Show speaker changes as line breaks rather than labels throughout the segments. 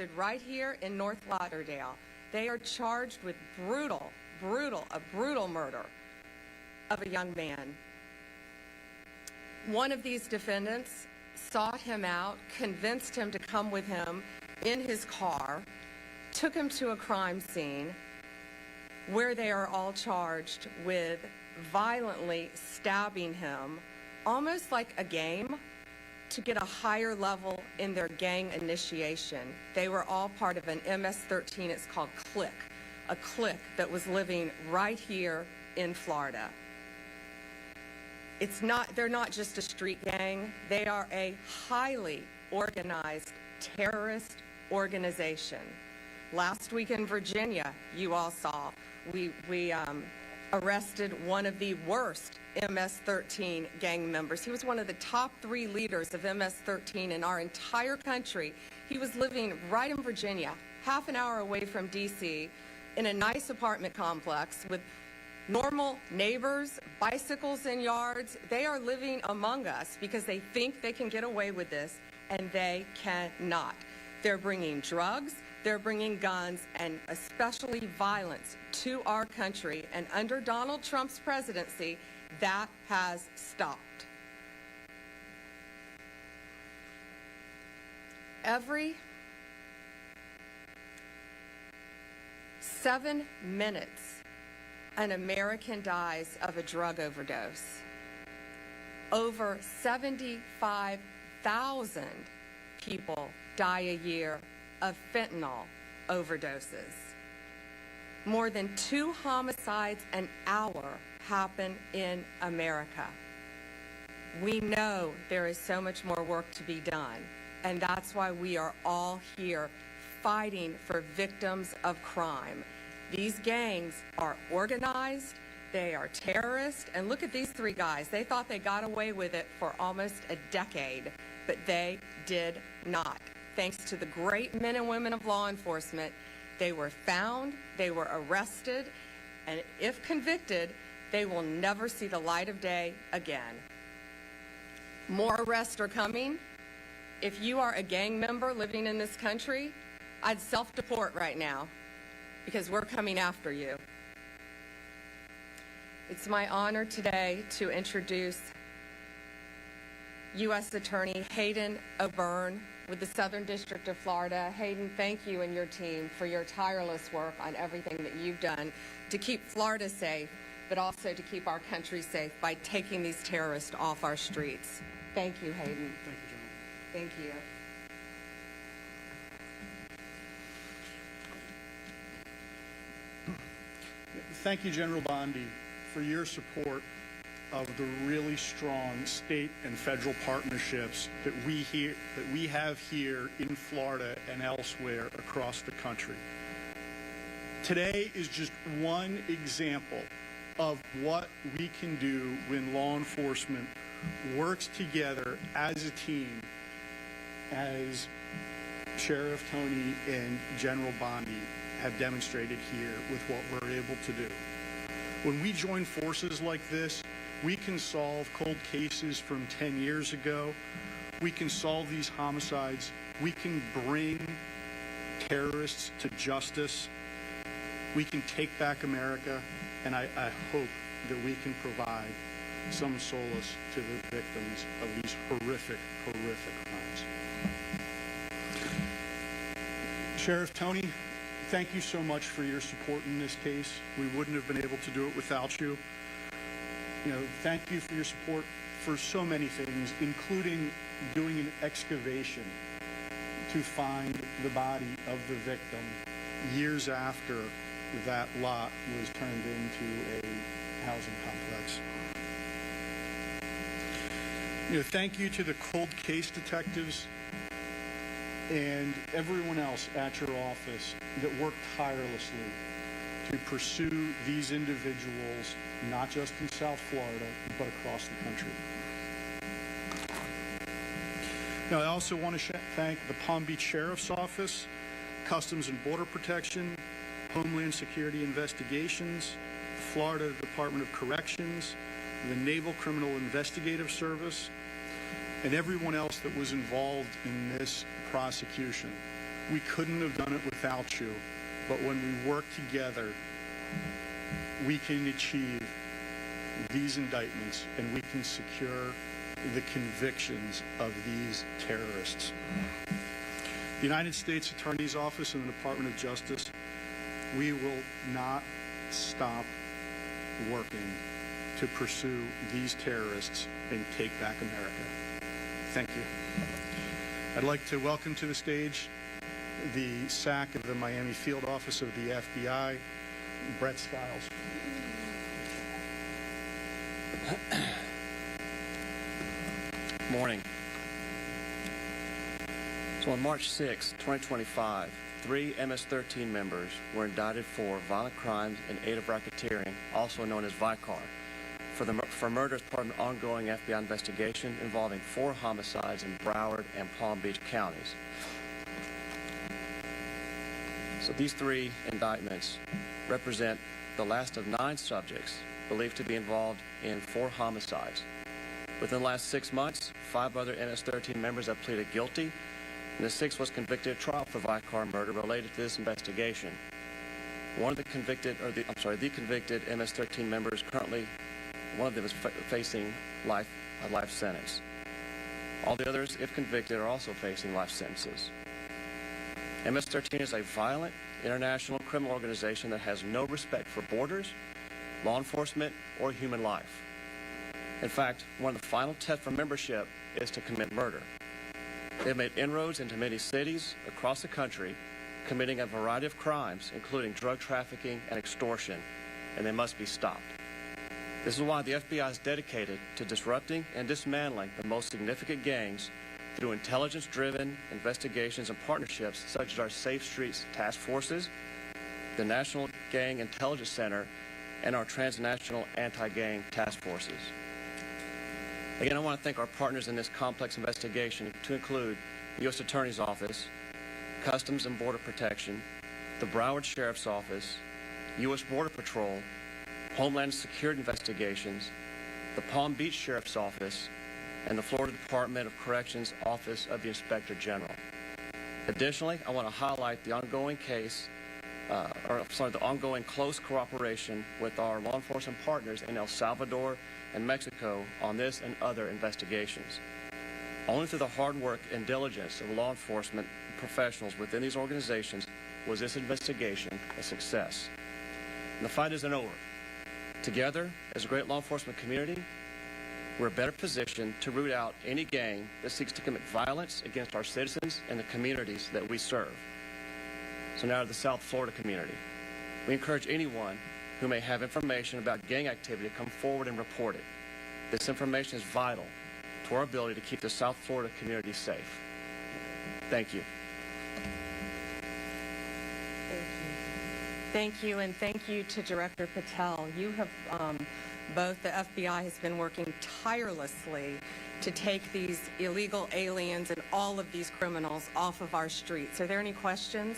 arrested right here in North Lauderdale. They are charged with a brutal murder of a young man. One of these defendants sought him out, convinced him to come with him in his car, took him to a crime scene where they are all charged with violently stabbing him, almost like a game, to get a higher level in their gang initiation. They were all part of an MS-13, it's called Click, a clique that was living right here in Florida. They're not just a street gang, they are a highly organized terrorist organization. Last week in Virginia, you all saw, we arrested one of the worst MS-13 gang members. He was one of the top 3 leaders of MS-13 in our entire country. He was living right in Virginia, half an hour away from DC, in a nice apartment complex with normal neighbors, bicycles in yards. They are living among us because they think they can get away with this, and they cannot. They're bringing drugs, they're bringing guns, and especially violence to our country. And under Donald Trump's presidency, that has stopped. Every 7 minutes, an American dies of a drug overdose. Over 75,000 people die a year of fentanyl overdoses. More than 2 homicides an hour happen in America. We know there is so much more work to be done, and that's why we are all here fighting for victims of crime. These gangs are organized, they are terrorists, and look at these 3 guys. They thought they got away with it for almost a decade, but they did not. Thanks to the great men and women of law enforcement, they were found, they were arrested, and if convicted, they will never see the light of day again. More arrests are coming. If you are a gang member living in this country, I'd self-deport right now because we're coming after you. It's my honor today to introduce U.S. Attorney Hayden O'Byrne with the Southern District of Florida. Hayden, thank you and your team for your tireless work on everything that you've done to keep Florida safe, but also to keep our country safe by taking these terrorists off our streets. Thank you, Hayden.
Thank you, General.
Thank you.
Thank you, General Bondi, for your support of the really strong state and federal partnerships that we have here in Florida and elsewhere across the country. Today is just one example of what we can do when law enforcement works together as a team, as Sheriff Tony and General Bondi have demonstrated here with what we're able to do. When we join forces like this, we can solve cold cases from 10 years ago. We can solve these homicides. We can bring terrorists to justice. We can take back America, and I hope that we can provide some solace to the victims of these horrific crimes. Sheriff Tony, thank you so much for your support in this case. We wouldn't have been able to do it without you. Thank you for your support for so many things, including doing an excavation to find the body of the victim years after that lot was turned into a housing complex. Thank you to the cold case detectives and everyone else at your office that worked tirelessly to pursue these individuals, not just in South Florida, but across the country. Now, I also want to thank the Palm Beach Sheriff's Office, Customs and Border Protection, Homeland Security Investigations, the Florida Department of Corrections, the Naval Criminal Investigative Service, and everyone else that was involved in this prosecution. We couldn't have done it without you, but when we work together, we can achieve these indictments and we can secure the convictions of these terrorists. The United States Attorney's Office and the Department of Justice, we will not stop working to pursue these terrorists and take back America. Thank you. I'd like to welcome to the stage the SAC of the Miami Field Office of the FBI, Brett Skiles.
Morning. So on March 6, 2025, 3 MS-13 members were indicted for violent crimes in aid of racketeering, also known as VICAR, for murder as part of an ongoing FBI investigation involving 4 homicides in Broward and Palm Beach counties. So these 3 indictments represent the last of 9 subjects believed to be involved in 4 homicides. Within the last 6 months, 5 other MS-13 members have pleaded guilty, and the 6th was convicted at trial for VICAR murder related to this investigation. The convicted MS-13 members currently, one of them is facing a life sentence. All the others, if convicted, are also facing life sentences. MS-13 is a violent international criminal organization that has no respect for borders, law enforcement, or human life. In fact, one of the final tests for membership is to commit murder. They've made inroads into many cities across the country, committing a variety of crimes, including drug trafficking and extortion, and they must be stopped. This is why the FBI is dedicated to disrupting and dismantling the most significant gangs through intelligence-driven investigations and partnerships such as our Safe Streets Task Forces, the National Gang Intelligence Center, and our transnational anti-gang task forces. Again, I want to thank our partners in this complex investigation, to include the U.S. Attorney's Office, Customs and Border Protection, the Broward Sheriff's Office, U.S. Border Patrol, Homeland Security Investigations, the Palm Beach Sheriff's Office, and the Florida Department of Corrections Office of the Inspector General. Additionally, I want to highlight the ongoing the ongoing close cooperation with our law enforcement partners in El Salvador and Mexico on this and other investigations. Only through the hard work and diligence of law enforcement professionals within these organizations was this investigation a success. And the fight isn't over. Together, as a great law enforcement community, we're better positioned to root out any gang that seeks to commit violence against our citizens and the communities that we serve. So now to the South Florida community. We encourage anyone who may have information about gang activity to come forward and report it. This information is vital to our ability to keep the South Florida community safe. Thank you.
Thank you, and thank you to Director Patel. You have, both the FBI has been working tirelessly to take these illegal aliens and all of these criminals off of our streets. Are there any questions?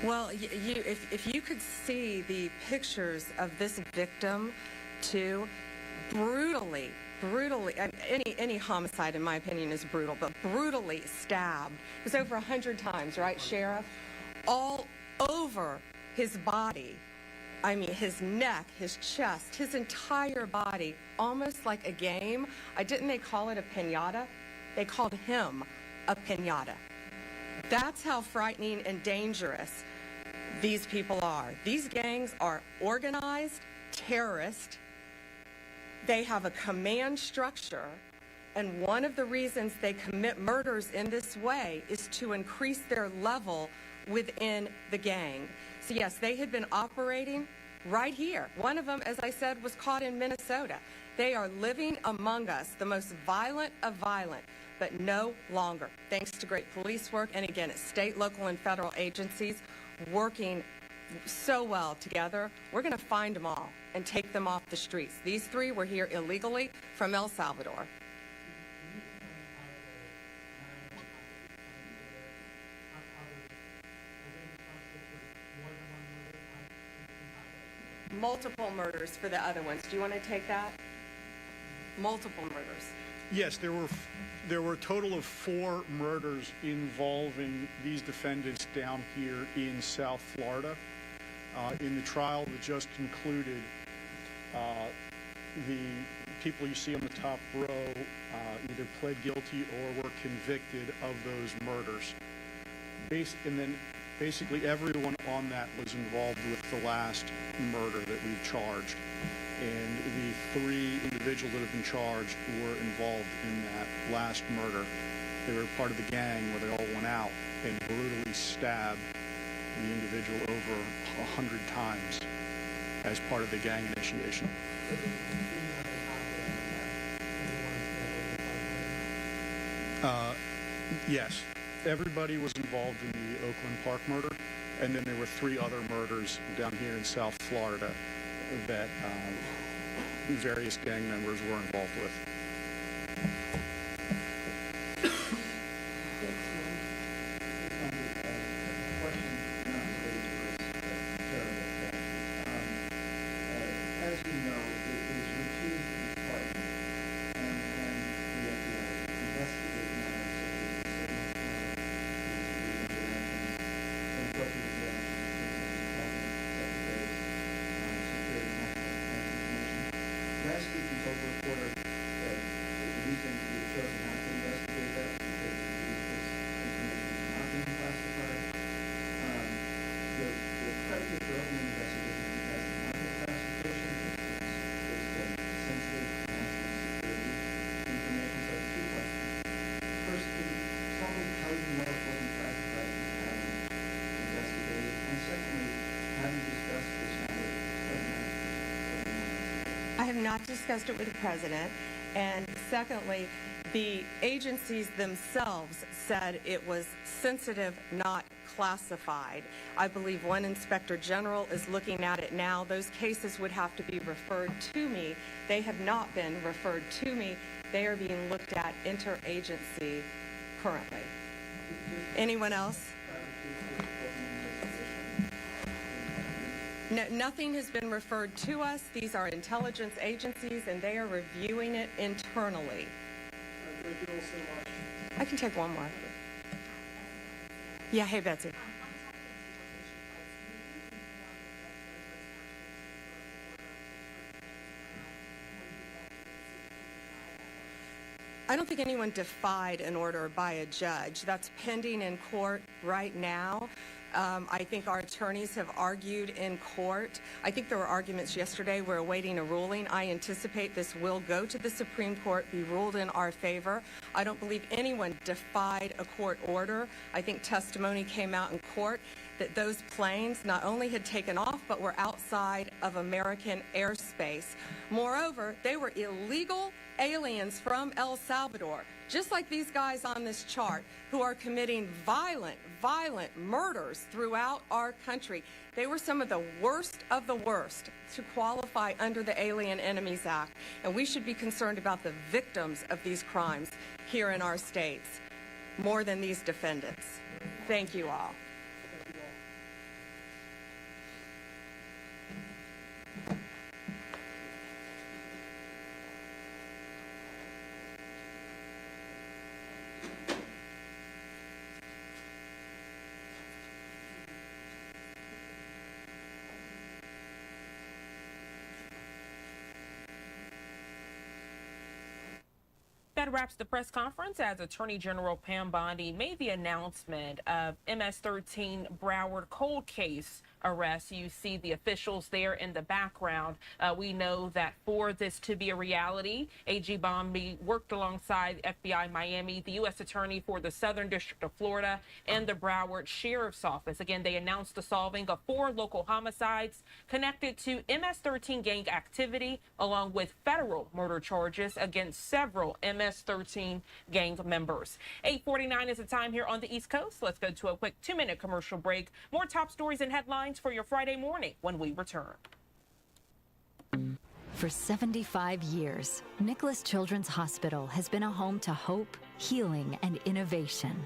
Well, if you could see the pictures of this victim, too, brutally, any homicide, in my opinion, is brutal, but brutally stabbed. It was over 100 times, right, Sheriff? All over his body. I mean, his neck, his chest, his entire body, almost like a game. Didn't they call it a piñata? They called him a piñata. That's how frightening and dangerous these people are. These gangs are organized, terrorist. They have a command structure, and one of the reasons they commit murders in this way is to increase their level within the gang. So yes, they had been operating right here. One of them, as I said, was caught in Minnesota. They are living among us, the most violent of violent, but no longer. Thanks to great police work, and again, it's state, local, and federal agencies working so well together. We're going to find them all and take them off the streets. These 3 were here illegally from El Salvador. multiple murders for the other ones. Do you want to take that? Multiple murders.
Yes, there were a total of 4 murders involving these defendants down here in South Florida. In the trial that just concluded, the people you see on the top row either pled guilty or were convicted of those murders. And then basically everyone on that was involved with the last murder that we've charged. And the 3 individuals that have been charged were involved in that last murder. They were part of the gang where they all went out and brutally stabbed the individual over 100 times as part of the gang initiation. Yes, everybody was involved in the Oakland Park murder, and then there were 3 other murders down here in South Florida that various gang members were involved with.
As we know, it is routine in the department and the FBI investigating matters such as the interventions and appropriate reactions to cabinet secretaries, security national defense information. Last week we told the reporter that the reason we had chosen not to investigate that was because we believe this information is not being classified. The predicate for opening investigation has not been classification. Sensitive national security information. So I have 2 questions. First, can you tell me how you know it wasn't classified and you haven't investigated? And secondly, have you discussed this matter with the president?
I have not discussed it with the president. And secondly, the agencies themselves said it was sensitive, not classified. I believe one inspector general is looking at it now. Those cases would have to be referred to me. They have not been referred to me. They are being looked at interagency currently. Anyone else? No, nothing has been referred to us. These are intelligence agencies, and they are reviewing it internally.
Thank you all so much.
I can take one more. Yeah, hey, Betsy. I don't think anyone defied an order by a judge. That's pending in court right now. I think our attorneys have argued in court. I think there were arguments yesterday. We're awaiting a ruling. I anticipate this will go to the Supreme Court, be ruled in our favor. I don't believe anyone defied a court order. I think testimony came out in court that those planes not only had taken off, but were outside of American airspace. Moreover, they were illegal aliens from El Salvador, just like these guys on this chart, who are committing violent murders throughout our country. They were some of the worst to qualify under the Alien Enemies Act, and we should be concerned about the victims of these crimes here in our states more than these defendants. Thank you all.
That wraps the press conference as Attorney General Pam Bondi made the announcement of MS-13 Broward cold case arrest. You see the officials there in the background. We know that for this to be a reality, AG Bondi worked alongside FBI Miami, the U.S. Attorney for the Southern District of Florida, and the Broward Sheriff's Office. Again, they announced the solving of 4 local homicides connected to MS-13 gang activity, along with federal murder charges against several MS-13 gang members. 8:49 is the time here on the East Coast. Let's go to a quick 2-minute commercial break. More top stories and headlines for your Friday morning when we return.
For 75 years, Nicholas Children's Hospital has been a home to hope, healing, and innovation.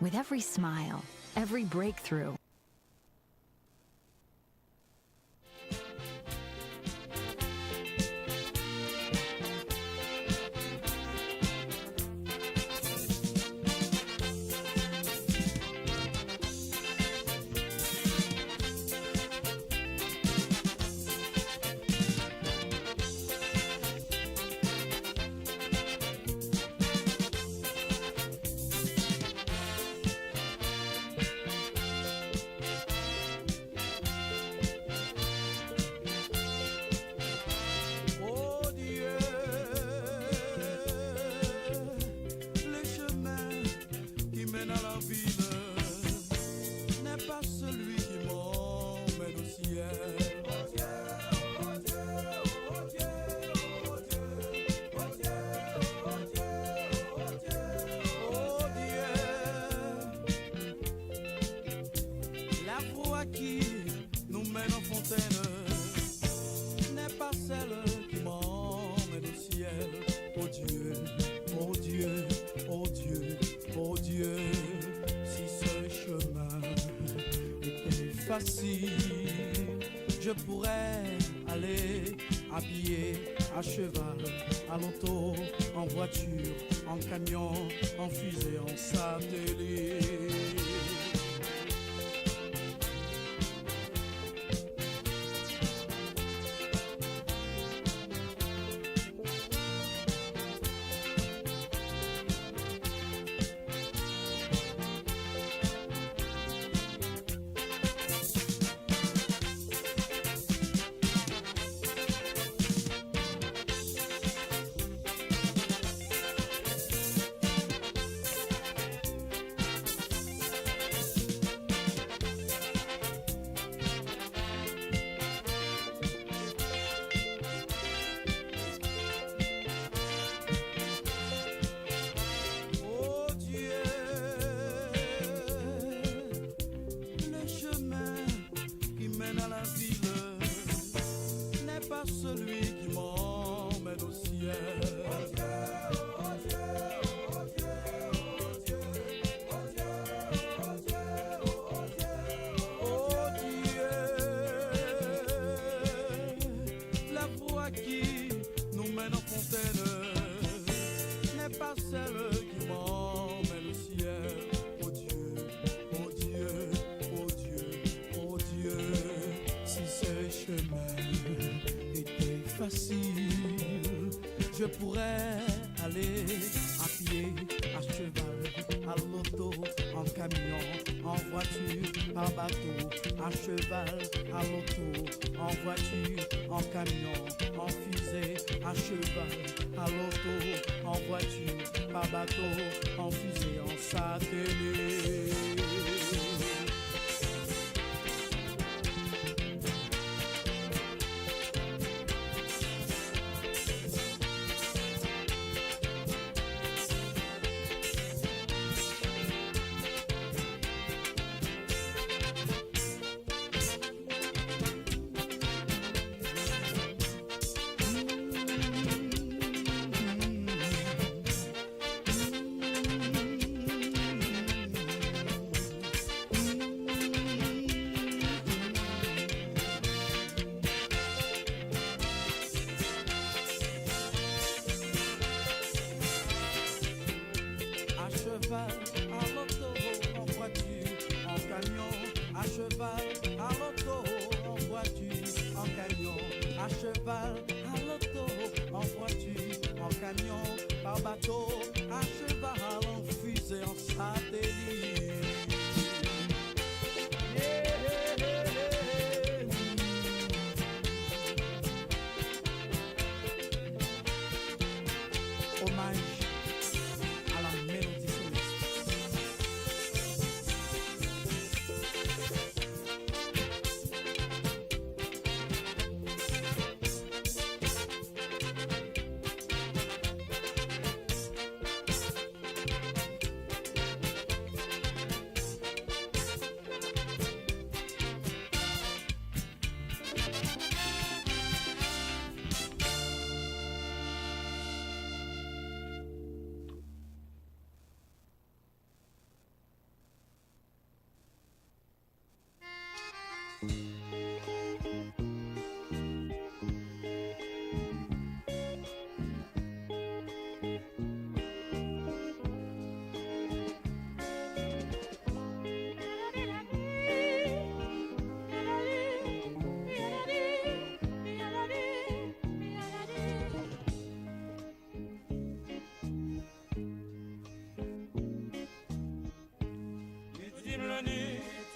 With every smile, every breakthrough,
fontaine n'est pas celle qui m'emmène au ciel. Oh Dieu, oh Dieu, oh Dieu, oh Dieu, si ce chemin était facile, je pourrais aller à pied, à cheval, à l'auto, en voiture, en camion, en fusée, en satellite. Celui qui m'emmène au ciel. Oh Dieu, oh Dieu, oh Dieu, oh Dieu, oh Dieu, oh Dieu, oh Dieu, oh Dieu. La voie qui nous mène en fontaine n'est pas celle qui m'emmène au ciel. Oh Dieu, oh Dieu, oh Dieu, oh Dieu, si ce chemin facile, je pourrais aller à pied, à cheval, à l'auto, en camion, en voiture, par bateau, à cheval, à l'auto, en voiture, en camion, en fusée, à cheval, à l'auto, en voiture, par bateau, en fusée, en satellite.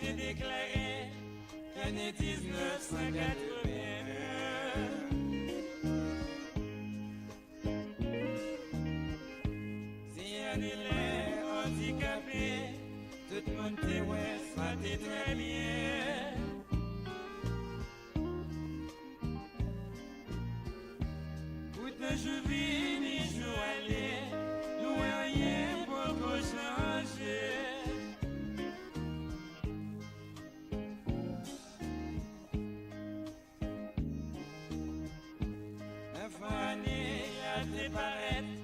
Tu déclarais l'année 1981. Si on est handicapé, tout le monde te ouais, ça t'est très bien. Où te je vis, ni je aller, nous rien pour qu'on change. te paraître